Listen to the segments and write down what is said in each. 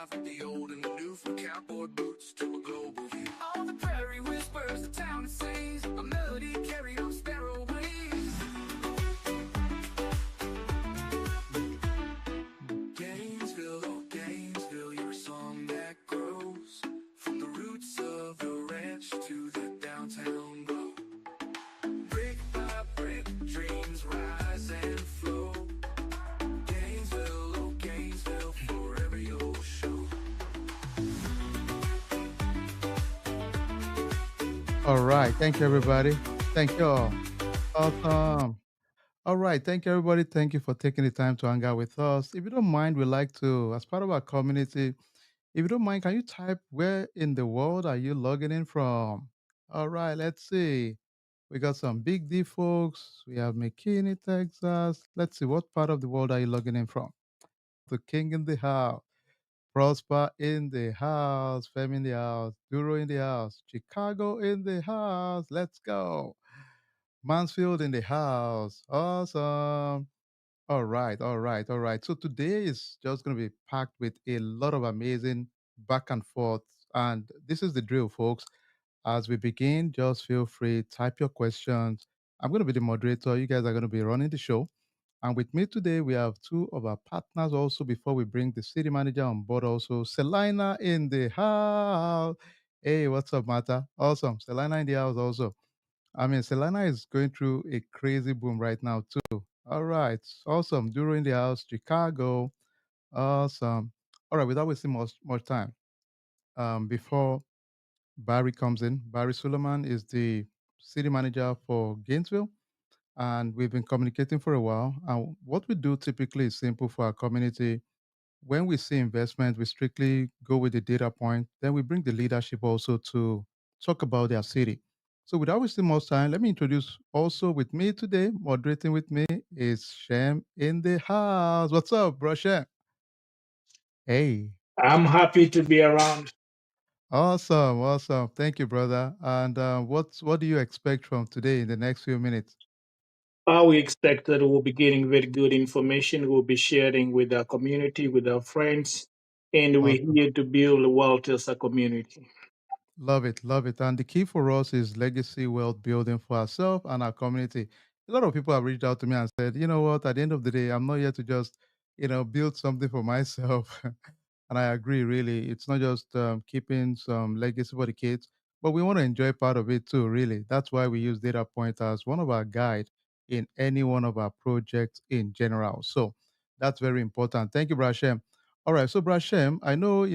from the old and the new, from cowboy boots to a global view. All the prairie whispers, the town sings, a melody carried on sparrow wings. Gainesville, oh Gainesville, you're a song that grows from the roots of the ranch to the downtown glow. Brick by brick, dreams rise and flow. Gainesville, oh Gainesville, forever you'll show. All right. Thank you, everybody. Thank you all. Awesome. All right. Thank you, everybody. Thank you for taking the time to hang out with us. If you don't mind, we'd like to, as part of our community, if you don't mind, can you type where in the world are you logging in from? All right. Let's see. We got some Big D folks. We have McKinney, Texas. Let's see. What part of the world are you logging in from? The King in the house. Prosper in the house, Fem in the house, Duro in the house, Chicago in the house. Let's go. Mansfield in the house. Awesome. All right, all right, all right. So today is just going to be packed with a lot of amazing back and forth. And this is the drill, folks. As we begin, just feel free, type your questions. I'm going to be the moderator. You guys are going to be running the show. And with me today, we have two of our partners also before we bring the city manager on board also. Selina in the house. Hey, what's up, Mata? Awesome. Selina in the house also. I mean, Selena is going through a crazy boom right now, too. All right. Awesome. Duro in the house, Chicago. Awesome. All right. Without wasting much time, before Barry comes in, Barry Suleiman is the city manager for Gainesville. And we've been communicating for a while. And what we do typically is simple for our community. When we see investment, we strictly go with the data point. Then we bring the leadership also to talk about their city. So without wasting much time, let me introduce also with me today, moderating with me is Shem in the house. What's up, bro Shem? Hey, I'm happy to be around. awesome, awesome. Thank you, brother. And what do you expect from today in the next few minutes? We expect that we'll be getting very good information. We'll be sharing with our community, with our friends, and we're Awesome. here to build wealth as a community. Love it, love it. And the key for us is legacy wealth building for ourselves and our community. A lot of people have reached out to me and said, you know what, at the end of the day, I'm not here to just, build something for myself. And I agree, really. It's not just keeping some legacy for the kids, but we want to enjoy part of it too, really. That's why we use data point as one of our guide in any one of our projects in general. So that's very important. Thank you, Brashem. All right, so Brashem, I know,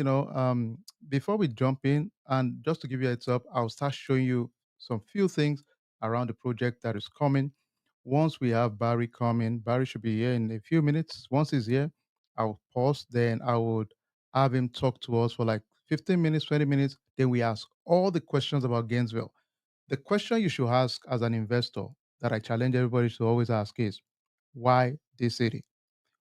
before we jump in, and just to give you a heads up, I'll start showing you some few things around the project that is coming. Once we have Barry coming, Barry should be here in a few minutes. Once he's here, I'll pause. Then I would have him talk to us for like 15 minutes, 20 minutes. Then we ask all the questions about Gainesville. The question you should ask as an investor that I challenge everybody to always ask is, why this city?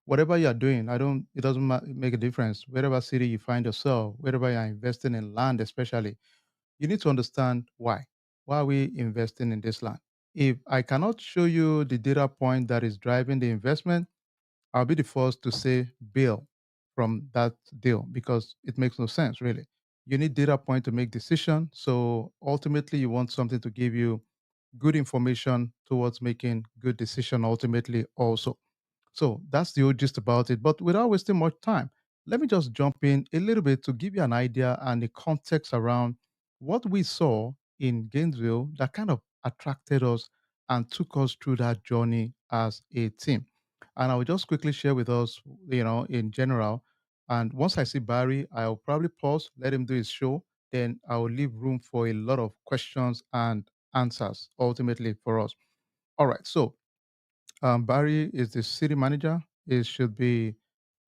Whatever you are doing, it doesn't make a difference. Wherever city you find yourself, wherever you are investing in land, especially, you need to understand why. Why are we investing in this land? If I cannot show you the data point that is driving the investment, I'll be the first to say bail from that deal because it makes no sense really. You need data point to make decision. So ultimately you want something to give you good information towards making good decision ultimately also. So that's the whole gist about it. But without wasting much time, let me just jump in a little bit to give you an idea and the context around what we saw in Gainesville that kind of attracted us and took us through that journey as a team. And I will just quickly share with us, in general. And once I see Barry, I'll probably pause, let him do his show. Then I will leave room for a lot of questions and answers ultimately for us. All right. So Barry is the city manager. He should be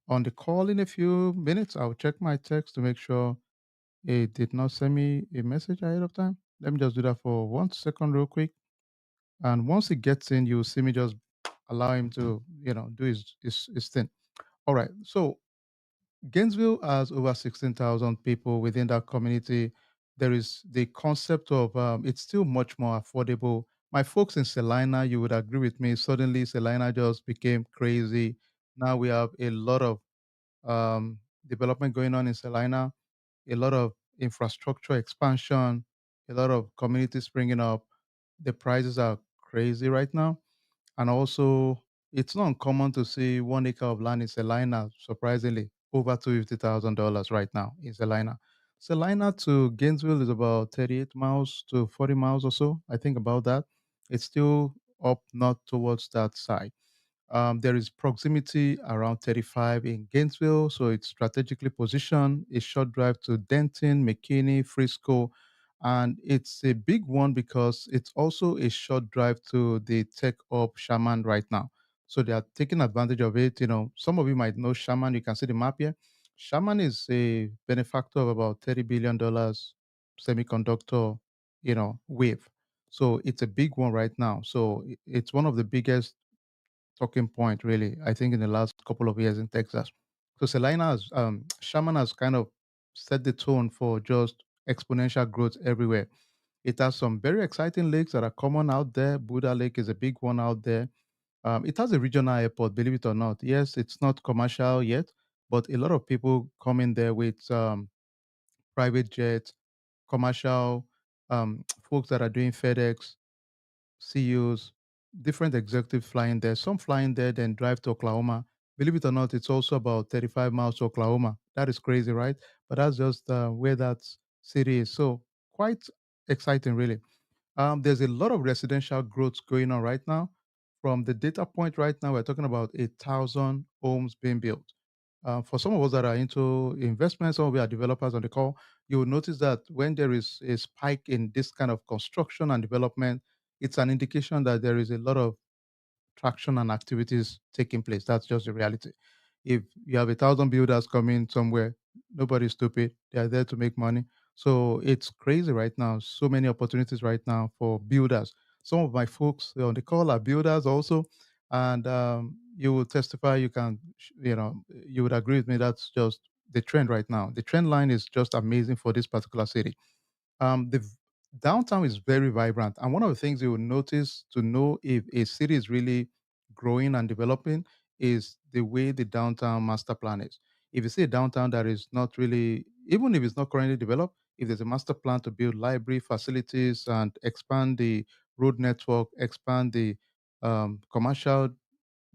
on the call in a few minutes. I'll check my text to make sure he did not send me a message ahead of time. Let me just do that for 1 second, real quick. And once he gets in, you'll see me just allow him to, do his thing. All right. So Gainesville has over 16,000 people within that community. There is the concept of it's still much more affordable. My folks in Salina, you would agree with me. Suddenly, Salina just became crazy. Now we have a lot of development going on in Salina, a lot of infrastructure expansion, a lot of communities springing up. The prices are crazy right now. And also, it's not uncommon to see 1 acre of land in Salina, surprisingly, over $250,000 right now in Salina. Salina to Gainesville is about 38 miles to 40 miles or so. I think about that. It's still up north towards that side. There is proximity around 35 in Gainesville, so it's strategically positioned. A short drive to Denton, McKinney, Frisco, and it's a big one because it's also a short drive to the tech hub Sherman right now. So they are taking advantage of it. You know, some of you might know Sherman. You can see the map here. Sherman is a benefactor of about $30 billion semiconductor, wave. So it's a big one right now. So it's one of the biggest talking point, really, I think, in the last couple of years in Texas. So Sherman has kind of set the tone for just exponential growth everywhere. It has some very exciting lakes that are common out there. Buddha Lake is a big one out there. It has a regional airport, believe it or not. Yes, it's not commercial yet, but a lot of people come in there with private jets, commercial folks that are doing FedEx, CEOs, different executives flying there. Some flying there, then drive to Oklahoma. Believe it or not, it's also about 35 miles to Oklahoma. That is crazy, right? But that's just where that city is. So quite exciting, really. There's a lot of residential growth going on right now. From the data point right now, we're talking about 1,000 homes being built. For some of us that are into investments, some of our developers on the call, you will notice that when there is a spike in this kind of construction and development, it's an indication that there is a lot of traction and activities taking place. That's just the reality. If you have 1,000 builders coming somewhere, nobody's stupid. They are there to make money. So it's crazy right now. So many opportunities right now for builders. Some of my folks on the call are builders also, and you will testify. You would agree with me. That's just the trend right now. The trend line is just amazing for this particular city. Downtown is very vibrant, and one of the things you will notice to know if a city is really growing and developing is the way the downtown master plan is. If you see a downtown that is not really, even if it's not currently developed, if there's a master plan to build library facilities and expand the road network, expand the commercial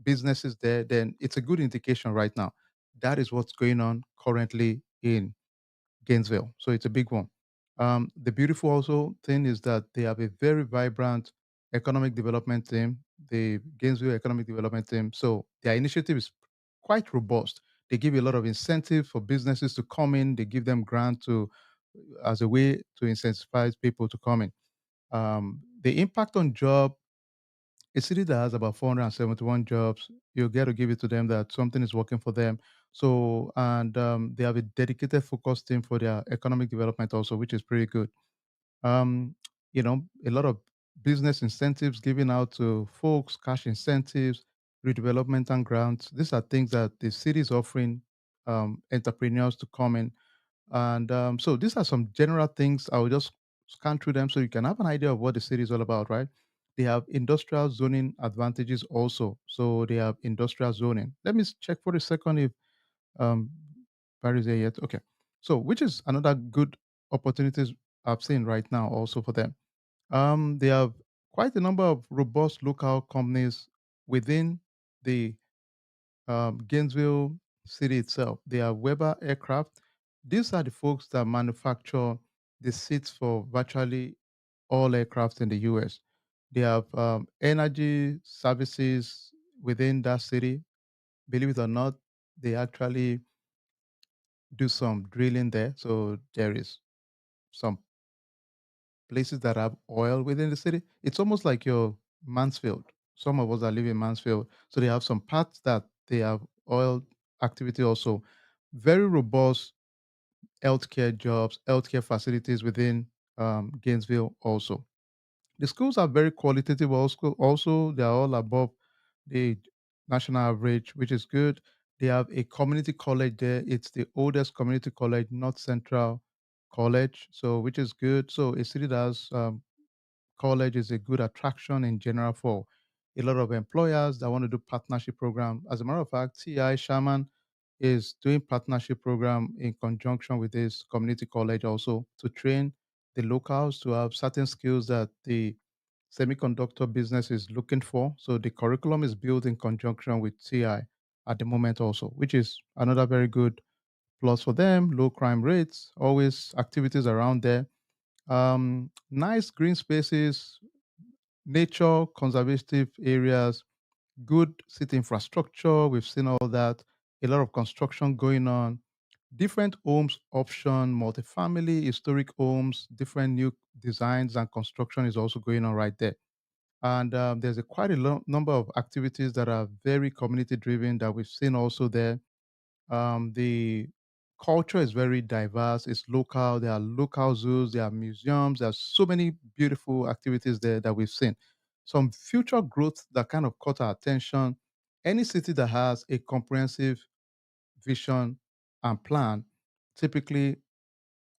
businesses there, then it's a good indication right now. That is what's going on currently in Gainesville. So it's a big one. The beautiful also thing is that they have a very vibrant economic development team, the Gainesville Economic Development Team. So their initiative is quite robust. They give a lot of incentive for businesses to come in. They give them grant to as a way to incentivize people to come in. The impact on job, a city that has about 471 jobs, you get to give it to them that something is working for them. So, and they have a dedicated focus team for their economic development also, which is pretty good. Um, a lot of business incentives given out to folks, cash incentives, redevelopment and grants. These are things that the city is offering entrepreneurs to come in, and so these are some general things. I will just scan through them so you can have an idea of what the city is all about, right? They have industrial zoning advantages also. So they have industrial zoning. Let me check for a second if um, Barry is there yet. Okay. So which is another good opportunities I've seen right now also for them. They have quite a number of robust local companies within the Gainesville city itself. They are Weber Aircraft. These are the folks that manufacture the seats for virtually all aircraft in the US. They have energy services within that city. Believe it or not, they actually do some drilling there. So there is some places that have oil within the city. It's almost like your Mansfield. Some of us that live in Mansfield, so they have some parts that they have oil activity also. Very robust healthcare jobs, healthcare facilities within Gainesville also. The schools are very qualitative also. They are all above the national average, which is good. They have a community college there. It's the oldest community college, North Central College, so which is good. So a city that has college is a good attraction in general for a lot of employers that want to do partnership program. As a matter of fact, TI Sherman is doing partnership program in conjunction with this community college also to train the locals to have certain skills that the semiconductor business is looking for. So the curriculum is built in conjunction with TI at the moment also, which is another very good plus for them. Low crime rates, always activities around there. Nice green spaces, nature conservative areas, good city infrastructure. We've seen all that. A lot of construction going on. Different homes option, multifamily, historic homes, different new designs and construction is also going on right there. And there's a quite a number of activities that are very community driven that we've seen also there. The culture is very diverse. It's local. There are local zoos. There are museums. There are so many beautiful activities there that we've seen. Some future growth that kind of caught our attention. Any city that has a comprehensive vision and plan typically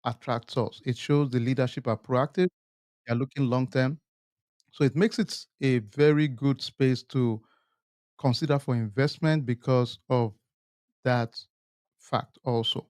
attracts us. It shows the leadership are proactive. They are looking long term. So it makes it a very good space to consider for investment because of that fact also.